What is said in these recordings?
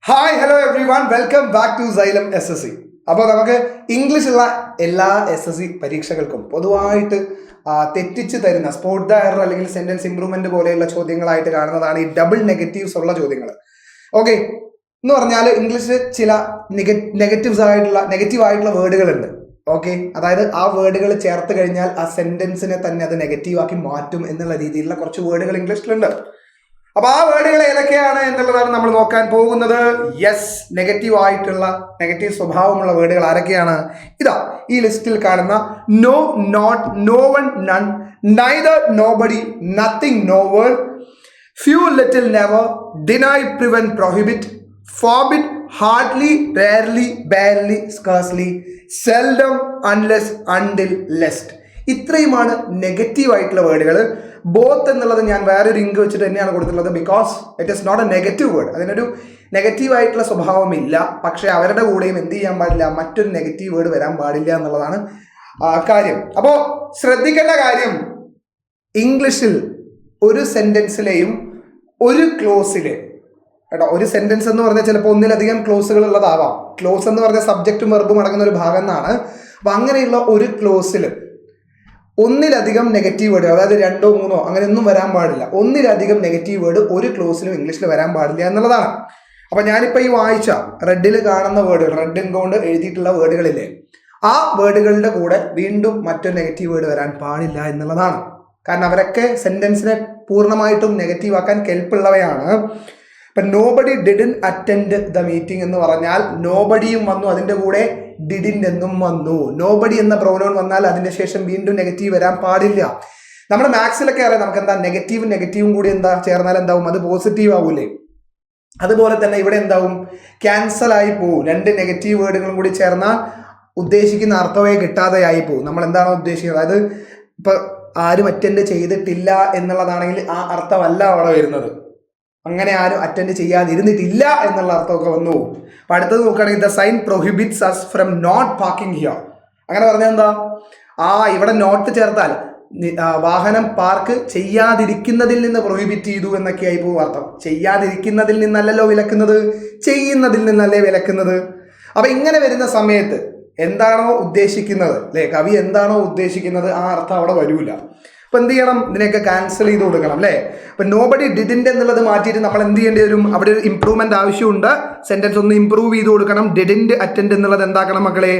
Hi hello everyone welcome back to Xylem SSC. അപ്പോൾ നമുക്ക് ഇംഗ്ലീഷുള്ള എല്ലാ SSC പരീക്ഷകൾക്കും പൊതുവായിട്ട് തെറ്റിച്ച് തരുന്ന സ്പോട്ട് ദ എറർ അല്ലെങ്കിൽ സെന്റൻസ് ഇംപ്രൂവ്മെന്റ് പോലെയുള്ള ചോദ്യങ്ങളായിട്ട് കാണുന്നതാണ് ഈ ഡബിൾ നെഗറ്റീവ്സ് ഉള്ള ചോദ്യങ്ങൾ. ഓക്കെ എന്ന് പറഞ്ഞാൽ ഇംഗ്ലീഷിൽ ചില നെഗറ്റീവ് ആയിട്ടുള്ള വേർഡുകളുണ്ട്. ഓക്കെ, അതായത് ആ വേർഡുകൾ ചേർത്ത് കഴിഞ്ഞാൽ ആ സെന്റൻസിനെ തന്നെ അത് നെഗറ്റീവ് ആക്കി മാറ്റും എന്നുള്ള രീതിയിലുള്ള കുറച്ച് വേർഡുകൾ ഇംഗ്ലീഷിലുണ്ട്. അപ്പൊ ആ വേർഡുകൾ ഏതൊക്കെയാണ് എന്നുള്ളതാണ് നമ്മൾ നോക്കാൻ പോകുന്നത്. യെസ്, നെഗറ്റീവ് സ്വഭാവമുള്ള വേർഡുകൾ ആരൊക്കെയാണ്? ഇതാ ഈ ലിസ്റ്റിൽ കാണുന്ന no, not, no one, none, neither, nobody, nothing, no word, few, little, never, deny, prevent, prohibit, forbid, hardly, rarely, barely, scarcely, seldom, unless, until, lest. ഇത്രയുമാണ് നെഗറ്റീവ് ആയിട്ടുള്ള വേർഡുകൾ. ബോത്ത് എന്നുള്ളത് ഞാൻ വേറൊരു ഇങ്ക് വെച്ചിട്ട് തന്നെയാണ് കൊടുത്തിട്ടുള്ളത്. Because it is not a negative word. അതിനൊരു നെഗറ്റീവ് ആയിട്ടുള്ള സ്വഭാവമില്ല. പക്ഷെ അവരുടെ കൂടെയും എന്ത് ചെയ്യാൻ പാടില്ല, മറ്റൊരു നെഗറ്റീവ് വേർഡ് വരാൻ പാടില്ല എന്നുള്ളതാണ് കാര്യം. അപ്പോൾ ശ്രദ്ധിക്കേണ്ട കാര്യം, ഇംഗ്ലീഷിൽ ഒരു സെന്റൻസിലെയും ഒരു ക്ലോസിൽ കേട്ടോ, ഒരു സെന്റൻസ് എന്ന് പറഞ്ഞാൽ ചിലപ്പോൾ ഒന്നിലധികം ക്ലോസുകൾ ഉള്ളതാവാം. ക്ലോസ് എന്ന് പറഞ്ഞാൽ സബ്ജക്റ്റും വെർബും അടങ്ങുന്ന ഒരു ഭാഗം എന്നാണ്. അപ്പം അങ്ങനെയുള്ള ഒരു ക്ലോസിൽ ഒന്നിലധികം നെഗറ്റീവ് വേർഡ്, അതായത് 2 or 3 അങ്ങനെയൊന്നും വരാൻ പാടില്ല. ഒന്നിലധികം നെഗറ്റീവ് വേർഡ് ഒരു ക്ലോസിലും ഇംഗ്ലീഷിൽ വരാൻ പാടില്ല എന്നുള്ളതാണ്. അപ്പം ഞാനിപ്പോൾ ഈ വായിച്ച റെഡിൽ കാണുന്ന വേർഡുകൾ, റെഡ് കൊണ്ട് എഴുതിയിട്ടുള്ള വേർഡുകളില്ലേ, ആ വേർഡുകളുടെ കൂടെ വീണ്ടും മറ്റൊരു നെഗറ്റീവ് വേർഡ് വരാൻ പാടില്ല എന്നുള്ളതാണ്. കാരണം അവരൊക്കെ സെന്റൻസിനെ പൂർണ്ണമായിട്ടും നെഗറ്റീവ് ആക്കാൻ കെൽപ്പുള്ളവയാണ്. ഇപ്പം nobody didn't attend the meeting എന്ന് പറഞ്ഞാൽ നോബഡിയും വന്നു, അതിൻ്റെ കൂടെ ഡിഡിന്റ് എന്നും വന്നു. നോബഡി എന്ന പ്രൊനൗൺ വന്നാൽ അതിന്റെ ശേഷം വീണ്ടും നെഗറ്റീവ് വരാൻ പാടില്ല. നമ്മുടെ മാത്സിലൊക്കെ അറിയാം നമുക്ക് എന്താ, നെഗറ്റീവും കൂടി എന്താ ചേർന്നാൽ എന്താവും, അത് പോസിറ്റീവ് ആവൂലേ. അതുപോലെ തന്നെ ഇവിടെ എന്താവും, ക്യാൻസൽ ആയി പോവും. 2 നെഗറ്റീവ് വേർഡുകളും കൂടി ചേർന്നാൽ ഉദ്ദേശിക്കുന്ന അർത്ഥമേ കിട്ടാതെ ആയി പോവും. നമ്മൾ എന്താണോ ഉദ്ദേശിക്കുന്നത്, അതായത് ഇപ്പൊ ആരും അറ്റൻഡ് ചെയ്തിട്ടില്ല എന്നുള്ളതാണെങ്കിൽ ആ അർത്ഥമല്ല അവിടെ വരുന്നത്. അങ്ങനെ ആരും അറ്റൻഡ് ചെയ്യാതിരുന്നിട്ടില്ല എന്നുള്ള അർത്ഥമൊക്കെ വന്നു. അപ്പം അടുത്തത് നോക്കുകയാണെങ്കിൽ the sign prohibits us from not parking here. അങ്ങനെ പറഞ്ഞാൽ എന്താ, ഇവിടെ നോട്ട് ചേർത്താൽ വാഹനം പാർക്ക് ചെയ്യാതിരിക്കുന്നതിൽ നിന്ന് പ്രൊഹിബിറ്റ് ചെയ്തു എന്നൊക്കെ ആയി പോകും അർത്ഥം. ചെയ്യാതിരിക്കുന്നതിൽ നിന്നല്ലല്ലോ വിലക്കുന്നത്, ചെയ്യുന്നതിൽ നിന്നല്ലേ വിലക്കുന്നത്. അപ്പം ഇങ്ങനെ വരുന്ന സമയത്ത് എന്താണോ ഉദ്ദേശിക്കുന്നത് അല്ലേ, കവി എന്താണോ ഉദ്ദേശിക്കുന്നത് ആ അർത്ഥം അവിടെ വരൂല. അപ്പം എന്ത് ചെയ്യണം, ഇതിനെയൊക്കെ ക്യാൻസൽ ചെയ്ത് കൊടുക്കണം അല്ലേ. അപ്പം നോബഡി ഡിഡിന്റ് എന്നുള്ളത് മാറ്റിയിട്ട് നമ്മൾ എന്ത് ചെയ്യേണ്ടി വരും, അവിടെ ഒരു ഇംപ്രൂവ്മെന്റ് ആവശ്യമുണ്ട്. സെന്റൻസ് ഒന്ന് ഇംപ്രൂവ് ചെയ്ത് കൊടുക്കണം. ഡിഡിന്റ് അറ്റൻഡ് എന്നുള്ളത് എന്താക്കണം മക്കളെ,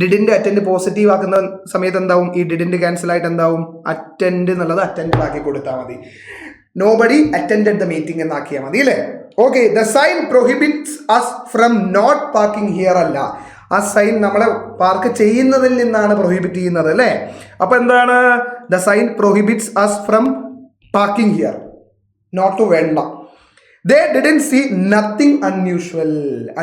ഡിഡിന്റ് അറ്റൻഡ് പോസിറ്റീവ് ആക്കുന്ന സമയത്ത് എന്താവും, ഈ ഡിഡിന്റ് ക്യാൻസൽ ആയിട്ട് എന്താവും, അറ്റൻഡ് എന്നുള്ളത് അറ്റൻഡ് ആക്കി കൊടുത്താൽ മതി. നോബഡി അറ്റൻഡഡ് ദ മീറ്റിംഗ് എന്നാക്കിയാൽ മതി അല്ലേ. Okay, the sign prohibits us from not parking here അല്ല, ആ സൈൻ നമ്മളെ പാർക്ക് ചെയ്യുന്നതിൽ നിന്നാണ് പ്രൊഹിബിറ്റ് ചെയ്യുന്നത് അല്ലേ. അപ്പൊ എന്താണ്, the sign prohibits us from parking here, not വേണ്ട. They didn't see nothing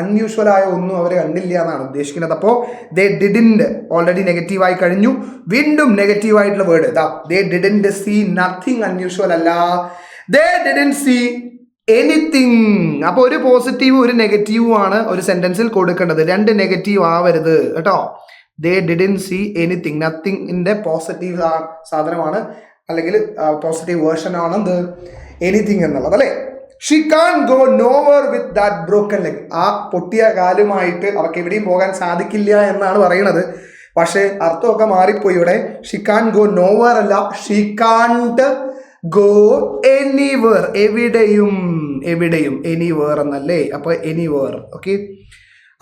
unusual ആയ ഒന്നും അവർ കണ്ടില്ല എന്നാണ് ഉദ്ദേശിക്കുന്നത്. അപ്പോൾ ദേ ഡിഡ്ന്റ് ഓൾറെഡി നെഗറ്റീവായി കഴിഞ്ഞു, വീണ്ടും നെഗറ്റീവ് ആയിട്ടുള്ള word they didn't see nothing unusual അല്ല, ദേ ഡിഡ്ന്റ് സീ എനിത്തിങ്. അപ്പോൾ ഒരു പോസിറ്റീവും ഒരു നെഗറ്റീവും ആണ് ഒരു സെന്റൻസിൽ കൊടുക്കേണ്ടത്. 2 നെഗറ്റീവ് ആവരുത് കേട്ടോ. ദേ ഡിഡ്ന്റ് സീ എനിത്തിങ്, നത്തിങ്ങിന്റെ പോസിറ്റീവ് സാധനമാണ് അല്ലെങ്കിൽ പോസിറ്റീവ് വേർഷൻ ആണ് എന്ത്, എനിത്തിങ് എന്നുള്ളത് അല്ലേ. She can go nowhere with that broken leg, ആ പൊട്ടിയ കാലുമായിട്ട് അവർക്ക് എവിടെയും പോകാൻ സാധിക്കില്ല എന്നാണ് പറയുന്നത്. പക്ഷേ അർത്ഥമൊക്കെ മാറിപ്പോയി ഇവിടെ. ഷീ കാൻ ഗോ നോവർ അല്ല, ഷീ കാൺട്ട് ഗോ എനിവേർ, എവിടെയും എനിവേർ എന്നല്ലേ. അപ്പൊ എനിവേർ. ഓക്കെ,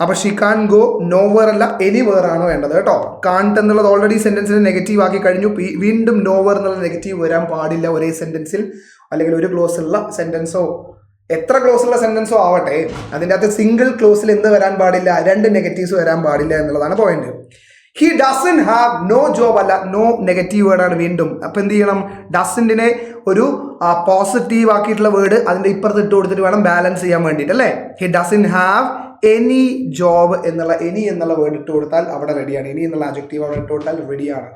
അപ്പൊ ഷീ കാൻ ഗോ നോവേർ അല്ല, എനിവേർ ആണ് വേണ്ടത് കേട്ടോ. കാൺട്ട് എന്നുള്ളത് ഓൾറെഡി സെന്റൻസിനെ നെഗറ്റീവ് ആക്കി കഴിഞ്ഞു. വീണ്ടും നോവേർ എന്നുള്ള നെഗറ്റീവ് വരാൻ പാടില്ല ഒരേ സെന്റൻസിൽ. അല്ലെങ്കിൽ ഒരു ക്ലോസുള്ള സെന്റൻസോ എത്ര ക്ലോസുള്ള സെന്റൻസോ ആവട്ടെ, അതിൻ്റെ അകത്ത് സിംഗിൾ ക്ലോസിൽ എന്ത് വരാൻ പാടില്ല, 2 നെഗറ്റീവ്സ് വരാൻ പാടില്ല എന്നുള്ളതാണ് point. He doesn't have no job അല്ല, നോ നെഗറ്റീവ് വേർഡാണ് വീണ്ടും. അപ്പം എന്ത് ചെയ്യണം, ഡസൻറ്റിനെ ഒരു പോസിറ്റീവ് ആക്കിയിട്ടുള്ള വേർഡ് അതിൻ്റെ ഇപ്പുറത്ത് ഇട്ട് കൊടുത്തിട്ട് വേണം ബാലൻസ് ചെയ്യാൻ വേണ്ടിയിട്ട് അല്ലേ. He doesn't have any job എന്നുള്ള വേർഡ് ഇട്ട് കൊടുത്താൽ അവിടെ റെഡിയാണ്. എനി എന്നുള്ള അഡ്ജക്റ്റീവ് അവിടെ ഇട്ട് കൊടുത്താൽ റെഡിയാണ്.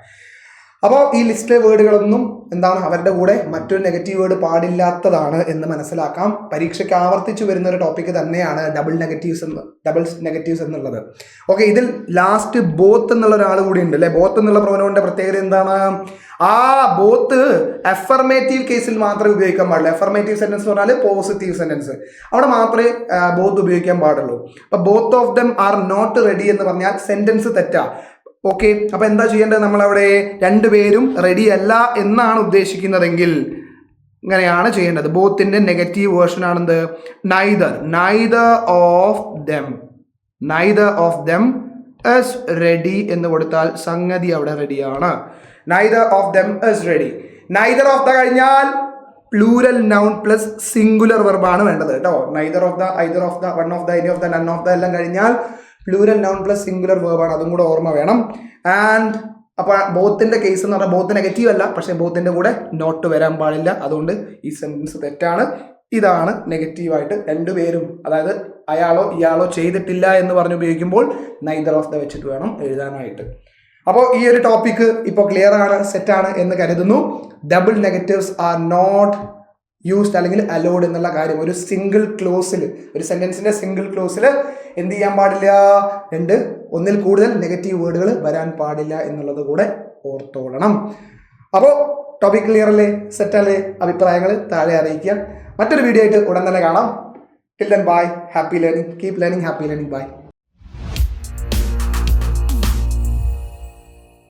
അപ്പോൾ ഈ ലിസ്റ്റിലെ വേർഡുകളൊന്നും എന്താണ് അവരുടെ കൂടെ മറ്റൊരു നെഗറ്റീവ് വേർഡ് പാടില്ലാത്തതാണ് എന്ന് മനസ്സിലാക്കാം. പരീക്ഷയ്ക്ക് ആവർത്തിച്ചു വരുന്ന ഒരു ടോപ്പിക്ക് തന്നെയാണ് ഡബിൾ നെഗറ്റീവ്സ് എന്നുള്ളത്. ഓക്കെ, ഇതിൽ ലാസ്റ്റ് ബോത്ത് എന്നുള്ള ഒരാൾ കൂടി ഉണ്ട് അല്ലെ. ബോത്ത് എന്നുള്ള പ്രൊനൗണിന്റെ പ്രത്യേകത എന്താണ്? ആ ബോത്ത് അഫർമേറ്റീവ് കേസിൽ മാത്രമേ ഉപയോഗിക്കാൻ പാടുള്ളൂ. അഫർമേറ്റീവ് സെന്റൻസ് എന്ന് പറഞ്ഞാൽ പോസിറ്റീവ് സെന്റൻസ്, അവിടെ മാത്രമേ ബോത്ത് ഉപയോഗിക്കാൻ പാടുള്ളൂ. അപ്പൊ both of them are not ready എന്ന് പറഞ്ഞാൽ സെന്റൻസ് തെറ്റാ. ഓക്കെ, അപ്പൊ എന്താ ചെയ്യേണ്ടത്? നമ്മളവിടെ രണ്ടുപേരും റെഡി അല്ല എന്നാണ് ഉദ്ദേശിക്കുന്നതെങ്കിൽ ഇങ്ങനെയാണ് ചെയ്യേണ്ടത്. ബോത്തിന്റെ നെഗറ്റീവ് വേർഷൻ ആണെന്ത്? Neither of them is ready എന്ന് കൊടുത്താൽ സംഗതി അവിടെ റെഡിയാണ്. Neither of them is ready. Neither of the കഴിഞ്ഞാൽ പ്ലൂരൽ നൗൺ പ്ലസ് സിംഗുലർ വെർബാണ് വേണ്ടത് കേട്ടോ. Neither of the, either of the, one of the, any of the, none of the എല്ലാം കഴിഞ്ഞാൽ പ്ലൂരൽ നൗൺ പ്ലസ് സിംഗുലർ വേർബാണ്, അതും കൂടെ ഓർമ്മ വേണം. ആൻഡ് അപ്പൊ ബോത്തിന്റെ കേസ് എന്ന് പറഞ്ഞാൽ ബോത്ത് നെഗറ്റീവ് അല്ല, പക്ഷെ ബോത്തിന്റെ കൂടെ നോട്ട് വരാൻ പാടില്ല. അതുകൊണ്ട് ഈ സെന്റൻസ് തെറ്റാണ്. ഇതാണ് നെഗറ്റീവായിട്ട് രണ്ടുപേരും, അതായത് അയാളോ ഇയാളോ ചെയ്തിട്ടില്ല എന്ന് പറഞ്ഞ് ഉപയോഗിക്കുമ്പോൾ നൈദർ ഓഫ് ദ വെച്ചിട്ട് വേണം എഴുതാനായിട്ട്. അപ്പോൾ ഈ ഒരു ടോപ്പിക്ക് ഇപ്പോൾ ക്ലിയർ ആണ്, സെറ്റാണ് എന്ന് കരുതുന്നു. Double negatives are not used അല്ലെങ്കിൽ അലോഡ് എന്നുള്ള കാര്യം ഒരു സിംഗിൾ ക്ലോസിൽ, ഒരു സെന്റൻസിന്റെ സിംഗിൾ ക്ലോസിൽ എന്ത് ചെയ്യാൻ പാടില്ല? ഒന്നിൽ കൂടുതൽ നെഗറ്റീവ് വേർഡുകൾ വരാൻ പാടില്ല എന്നുള്ളത് കൂടെ ഓർത്തോളണം. അപ്പോൾ ടോപ്പിക് ക്ലിയർ അല്ലേ, സെറ്റല്ലേ? അഭിപ്രായങ്ങൾ താഴെ അറിയിക്കുക. മറ്റൊരു വീഡിയോ ആയിട്ട് ഉടൻ തന്നെ കാണാം. Till then bye, happy learning, keep learning, happy learning, by.